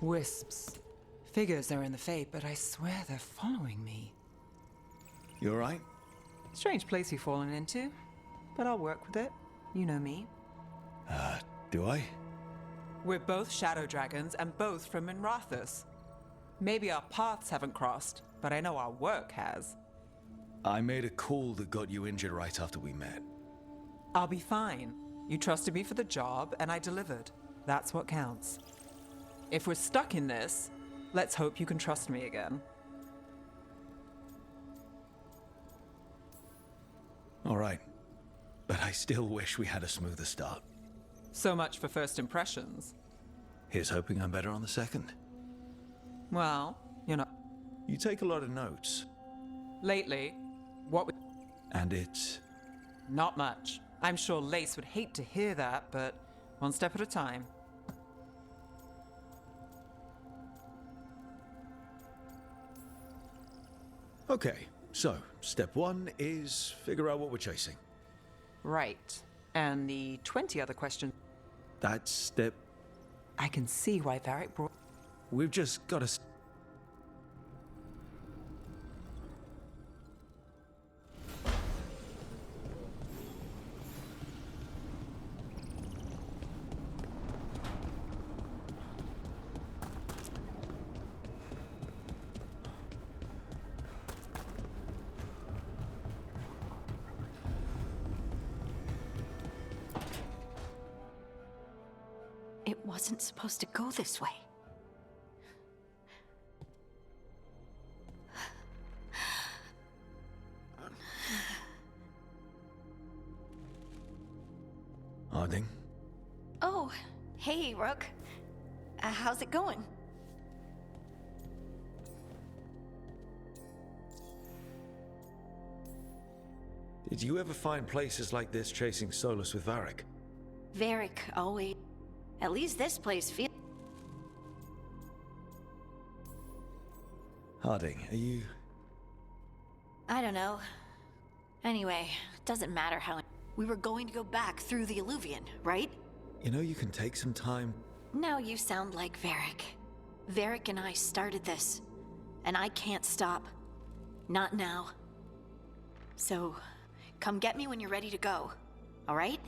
Wisps. Figures are in the Fade, but I swear they're following me. You alright? Strange place you've fallen into, but I'll work with it. You know me. Do I? We're both shadow dragons and both from Minrathous. Maybe our paths haven't crossed, but I know our work has. I made a call that got you injured right after we met. I'll be fine. You trusted me for the job, and I delivered. That's what counts. If we're stuck in this, let's hope you can trust me again. Alright. But I still wish we had a smoother start. So much for first impressions. Here's hoping I'm better on the second. Well, you're not. You take a lot of notes. Lately, what would... And it's... Not much. I'm sure Lace would hate to hear that, but one step at a time. Okay, so step one is figure out what we're chasing. Right. And the 20 other questions... That's step... I can see why Varric brought... We've just got to... It wasn't supposed to go this way. Harding? Oh, hey, Rook. How's it going? Did you ever find places like this chasing Solus with Varric? Varric, always. At least this place feels... Harding, are you... I don't know. Anyway, doesn't matter how... We were going to go back through the Alluvion, right? You know you can take some time... Now you sound like Varric. Varric and I started this, and I can't stop. Not now. So, come get me when you're ready to go, all right?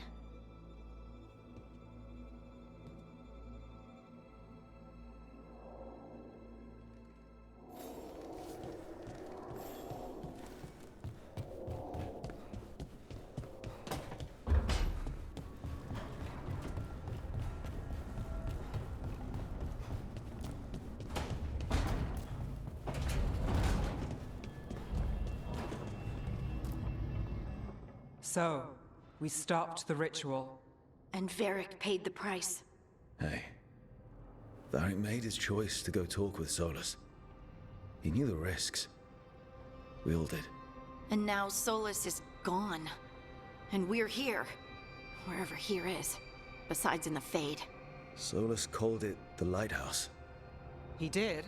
So, we stopped the ritual. And Varric paid the price. Hey. Varric made his choice to go talk with Solus. He knew the risks. We all did. And now Solus is gone. And we're here. Wherever here is. Besides in the Fade. Solus called it the Lighthouse. He did?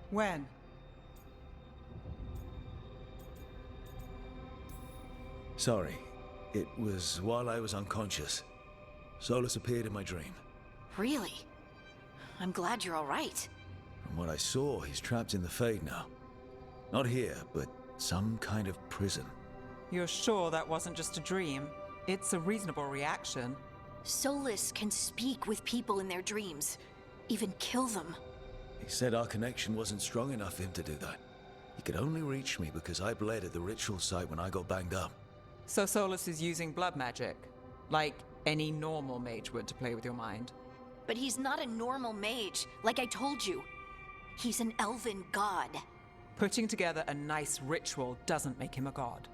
When? Sorry. It was while I was unconscious. Solus appeared in my dream. Really? I'm glad you're all right. From what I saw, he's trapped in the Fade now. Not here, but some kind of prison. You're sure that wasn't just a dream? It's a reasonable reaction. Solus can speak with people in their dreams. Even kill them. He said our connection wasn't strong enough for him to do that. He could only reach me because I bled at the ritual site when I got banged up. So Solus is using blood magic, like any normal mage would to play with your mind. But he's not a normal mage, like I told you. He's an elven god. Putting together a nice ritual doesn't make him a god.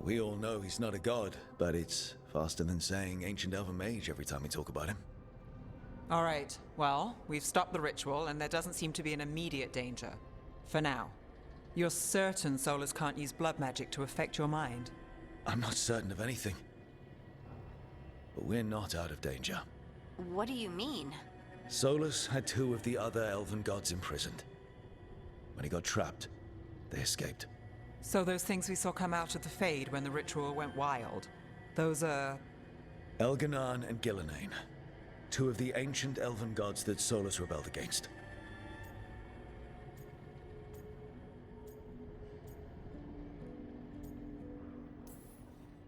We all know he's not a god, but it's faster than saying ancient elven mage every time we talk about him. All right, well, we've stopped the ritual and there doesn't seem to be an immediate danger. For now. You're certain Solus can't use blood magic to affect your mind? I'm not certain of anything. But we're not out of danger. What do you mean? Solus had two of the other elven gods imprisoned. When he got trapped, they escaped. So those things we saw come out of the Fade when the ritual went wild, those are... Elganan and Gillenane, two of the ancient elven gods that Solus rebelled against.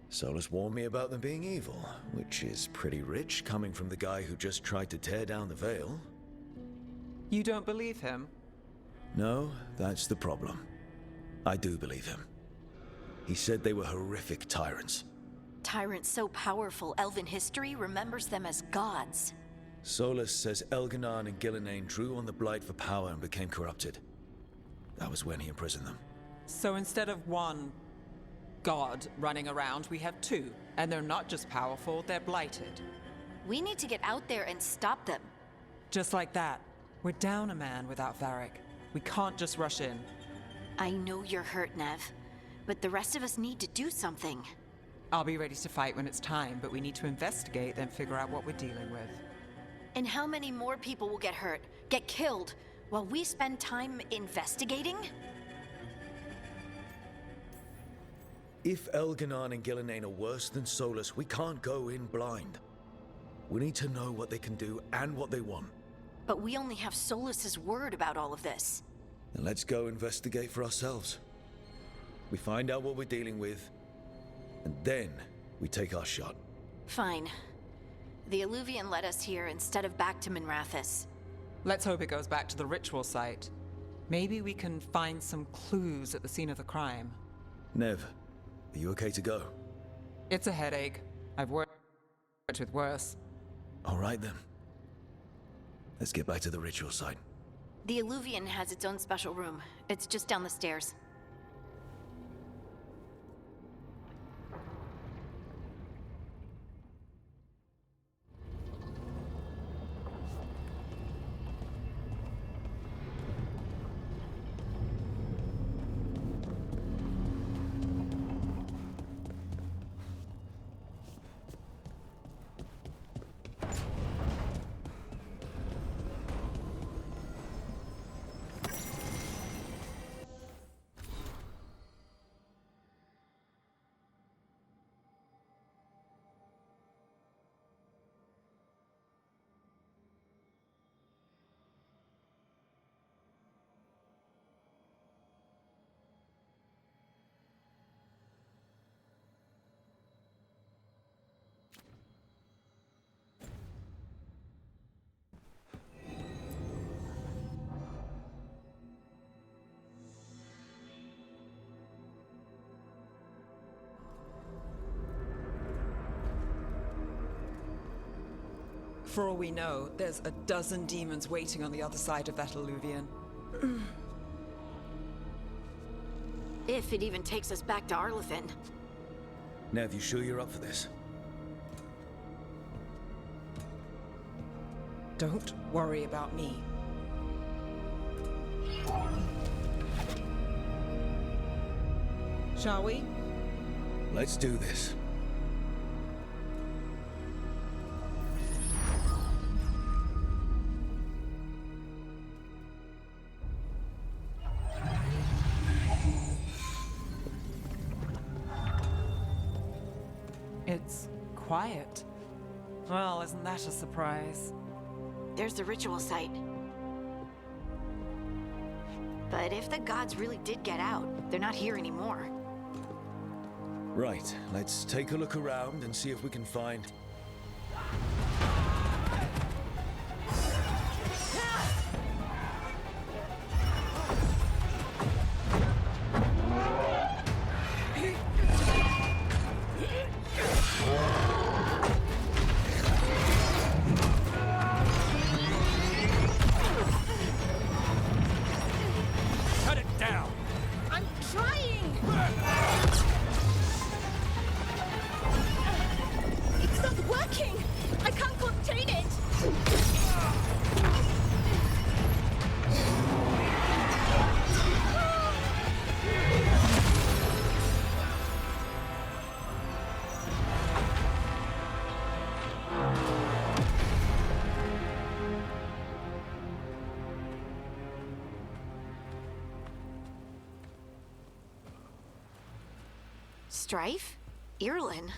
Solus warned me about them being evil, which is pretty rich coming from the guy who just tried to tear down the veil. You don't believe him? No, that's the problem. I do believe him. He said they were horrific tyrants. Tyrants so powerful, elven history remembers them as gods. Solus says Elganan and Gillenane drew on the Blight for power and became corrupted. That was when he imprisoned them. So instead of one god running around, we have two. And they're not just powerful, they're blighted. We need to get out there and stop them. Just like that. We're down a man without Varric. We can't just rush in. I know you're hurt, Nev, but the rest of us need to do something. I'll be ready to fight when it's time, but we need to investigate, then figure out what we're dealing with. And how many more people will get hurt, get killed, while we spend time investigating? If Elganan and Gillenane are worse than Solus, we can't go in blind. We need to know what they can do and what they want. But we only have Solus's word about all of this. Then let's go investigate for ourselves. We find out what we're dealing with, and then we take our shot. Fine. The Illuvian led us here instead of back to Minrathous. Let's hope it goes back to the ritual site. Maybe we can find some clues at the scene of the crime. Nev, are you okay to go? It's a headache. I've worked with worse. All right then. Let's get back to the ritual site. The Illuvian has its own special room. It's just down the stairs. For all we know, there's a dozen demons waiting on the other side of that Illuvian. If it even takes us back to Arlithin. Nev, you sure you're up for this? Don't worry about me. Shall we? Let's do this. It's quiet. Well, isn't that a surprise? There's the ritual site. But if the gods really did get out, they're not here anymore. Right, let's take a look around and see if we can find... Cut it down! I'm trying! It's not working! I can't contain it! Strife? Irlin?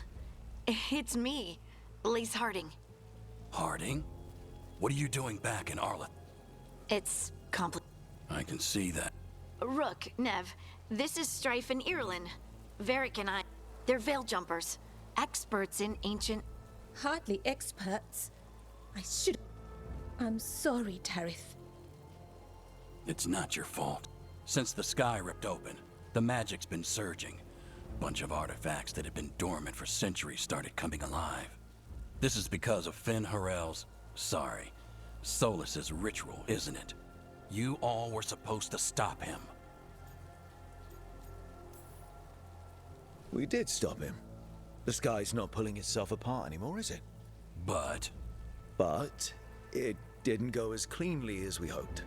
It's me. Lise Harding. Harding? What are you doing back in Arleth? It's complicated. I can see that. Rook, Nev, this is Strife and Irlin. Varric and I, they're veil jumpers. Experts in ancient... Hardly experts. I should... I'm sorry, Tarith. It's not your fault. Since the sky ripped open, the magic's been surging. Bunch of artifacts that had been dormant for centuries started coming alive. This is because of Finn Harel's... sorry, Solus's ritual, isn't it? You all were supposed to stop him. We did stop him. The sky's not pulling itself apart anymore, is it? But it didn't go as cleanly as we hoped.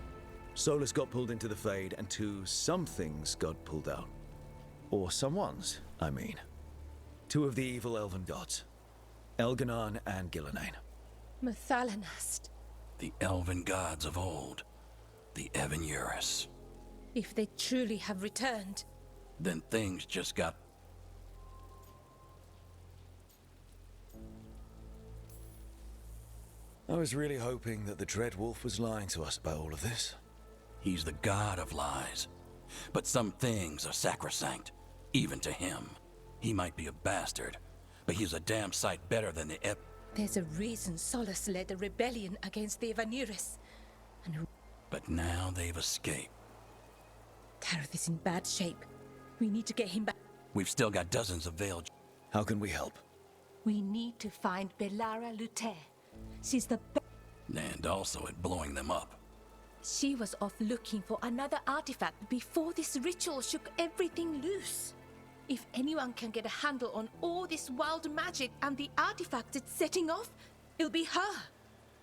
Solus got pulled into the Fade, and some things got pulled out. Or someone's, I mean. Two of the evil elven gods. Elganon and Gillenane. Mathalanast. the elven gods of old, the Evan-Urus. If they truly have returned... Then things just got... I was really hoping that the Dread Wolf was lying to us about all of this. He's the god of lies. But some things are sacrosanct, even to him. He might be a bastard, but he's a damn sight better than the There's a reason Solus led a rebellion against the Evan-Urus. And But now they've escaped. Tareth is in bad shape. We need to get him back. We've still got dozens of Veil... How can we help? We need to find Belara Luther. She's the And also at blowing them up. She was off looking for another artifact before this ritual shook everything loose. If anyone can get a handle on all this wild magic and the artifacts it's setting off, it'll be her.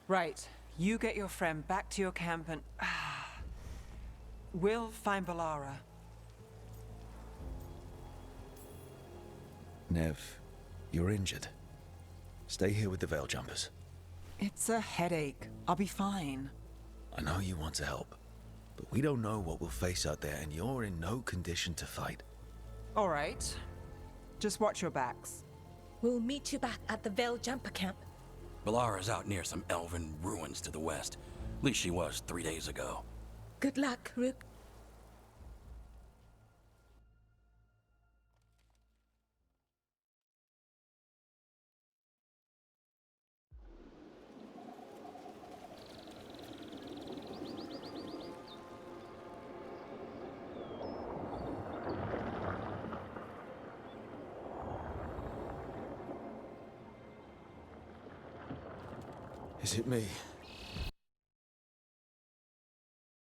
Right. You get your friend back to your camp and... we'll find Belara. Nev, you're injured. Stay here with the Veil Jumpers. It's a headache. I'll be fine. I know you want to help, but we don't know what we'll face out there, and you're in no condition to fight. All right. Just watch your backs. We'll meet you back at the Veil Jumper camp. Belara's out near some elven ruins to the west. At least she was 3 days ago. Good luck, Rook. Is it me?